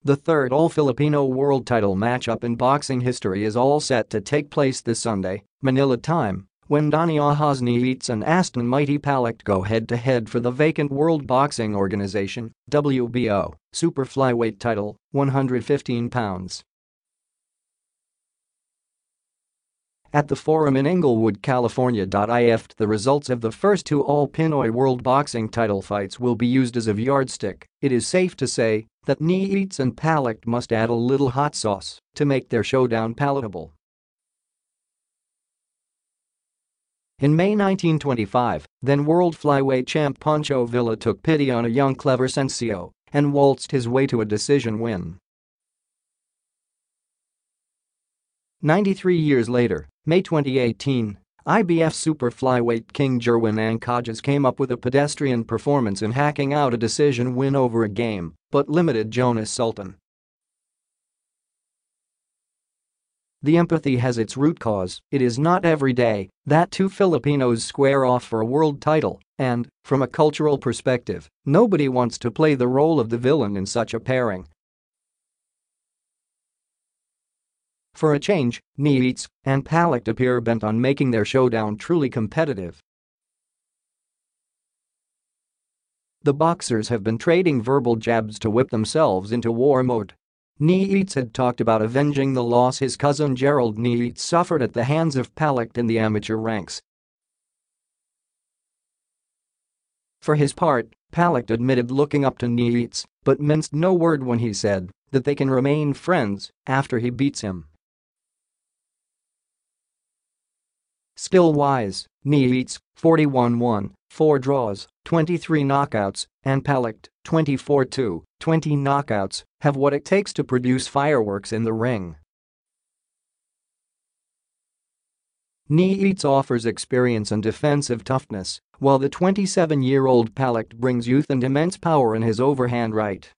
The third all-Filipino world title matchup in boxing history is all set to take place this Sunday, Manila time, when Donnie Nietes and Aston Mighty Palicte go head-to-head for the vacant World Boxing Organization (WBO) super flyweight title, 115 pounds. At the Forum in Inglewood, California. If the results of the first two All-Pinoy world boxing title fights will be used as a yardstick, it is safe to say that Nietes and Palicte must add a little hot sauce to make their showdown palatable. In May 1925, then world flyweight champ Pancho Villa took pity on a young Clever Sencio and waltzed his way to a decision win. 93 years later, May 2018, IBF super flyweight king Jerwin Ancajas came up with a pedestrian performance in hacking out a decision win over a game but limited Jonas Sultan. The empathy has its root cause. It is not every day that two Filipinos square off for a world title, and, from a cultural perspective, nobody wants to play the role of the villain in such a pairing. For a change, Nietes and Palicte appear bent on making their showdown truly competitive. The boxers have been trading verbal jabs to whip themselves into war mode. Nietes had talked about avenging the loss his cousin Gerald Nietes suffered at the hands of Palicte in the amateur ranks. For his part, Palicte admitted looking up to Nietes, but minced no word when he said that they can remain friends after he beats him. Skill-wise, Nietes, 41-1, 4 draws, 23 knockouts, and Palicte, 24-2, 20 knockouts, have what it takes to produce fireworks in the ring. Nietes offers experience and defensive toughness, while the 27-year-old Palicte brings youth and immense power in his overhand right.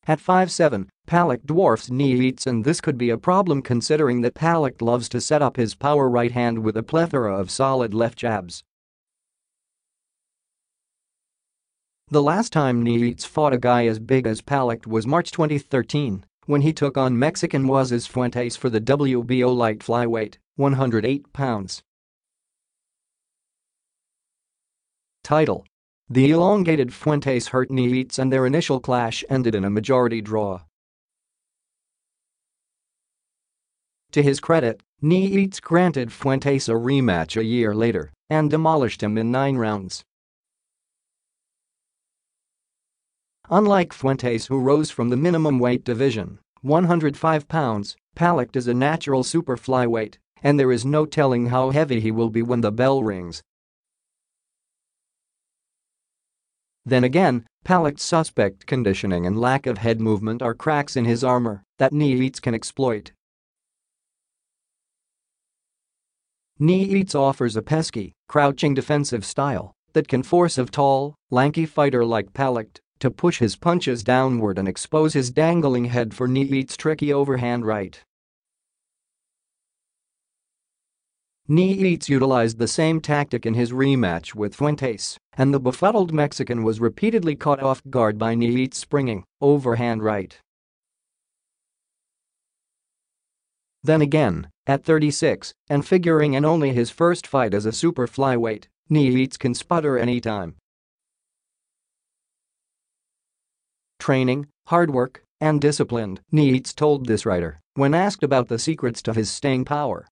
At 5'7", Palicte dwarfs Nietes, and this could be a problem considering that Palicte loves to set up his power right hand with a plethora of solid left jabs. The last time Nietes fought a guy as big as Palicte was March 2013, when he took on Mexican Jonas Fuentes for the WBO light flyweight, 108 pounds. Title: The elongated Fuentes hurt Nietes and their initial clash ended in a majority draw. To his credit, Nietes granted Fuentes a rematch a year later and demolished him in 9 rounds. Unlike Fuentes, who rose from the minimum weight division, 105 pounds, Palicte is a natural super flyweight, and there is no telling how heavy he will be when the bell rings. Then again, Palicte's suspect conditioning and lack of head movement are cracks in his armor that Nietes can exploit. Nietes offers a pesky, crouching defensive style that can force a tall, lanky fighter like Palicte to push his punches downward and expose his dangling head for Nietes' tricky overhand right. Nietes utilized the same tactic in his rematch with Fuentes, and the befuddled Mexican was repeatedly caught off guard by Nietes' springing, overhand right. Then again, at 36 and figuring in only his first fight as a super flyweight, Nietes can sputter anytime. Training, hard work, and disciplined, Nietes told this writer when asked about the secrets to his staying power.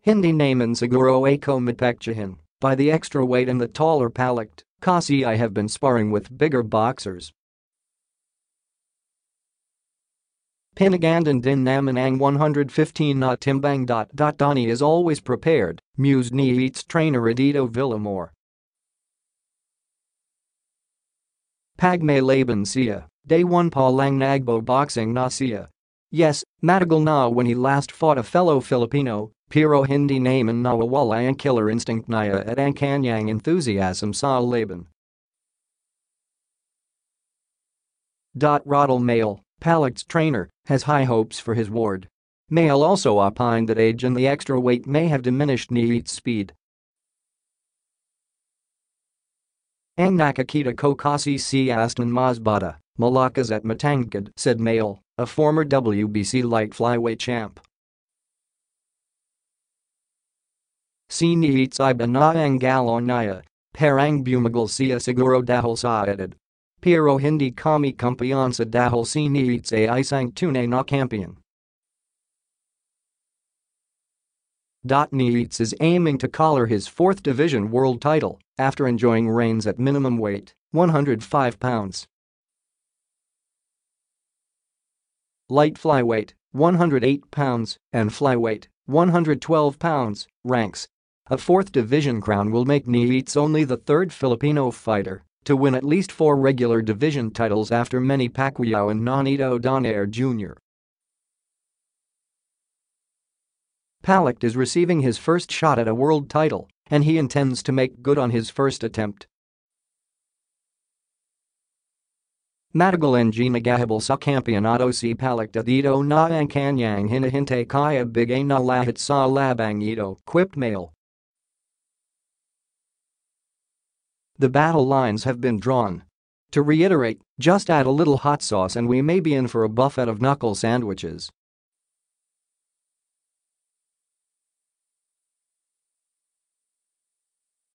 Hindi naman siguro ako mapekchahin by the extra weight and the taller Palicte, kasi I have been sparring with bigger boxers. Pinagandan din naman ang 115 na timbang. Donnie is always prepared, mused Nietes trainer Edito Villamor. Pagmay laban siya, day 1 pa lang nagbo boxing na siya. Yes, matagal na when he last fought a fellow Filipino, pero hindi naman nawawala ang killer instinct niya at ang kanyang enthusiasm sa laban. Rodel Mail, Palicte's trainer, has high hopes for his ward. Mail also opined that age and the extra weight may have diminished Nietes' speed. Ang nakakita ko kasi si Aston mas bata, malakas at matangkad, said Male, a former WBC light flyweight champ. Si Nietes ay na ang galon niya, parang bumagal siya siguro dahil sa edad. Pero hindi kami kumpiyansa dahil si Nietes ay isang tunay na kampiyon. Nietes is aiming to collar his 4th division world title after enjoying reigns at minimum weight, 105 pounds. Light flyweight, 108 pounds, and flyweight, 112 pounds, ranks. A 4th division crown will make Nietes only the 3rd Filipino fighter to win at least 4 regular division titles after Manny Pacquiao and Nonito Donaire Jr. Palicte is receiving his first shot at a world title, and he intends to make good on his first attempt. Matagal ng naghahabol sa kampeonato si Palicte dito na ang kanyang hinahintay kaya bigay na lahat sa labang ito, quipped Male. The battle lines have been drawn. To reiterate, just add a little hot sauce and we may be in for a buffet of knuckle sandwiches.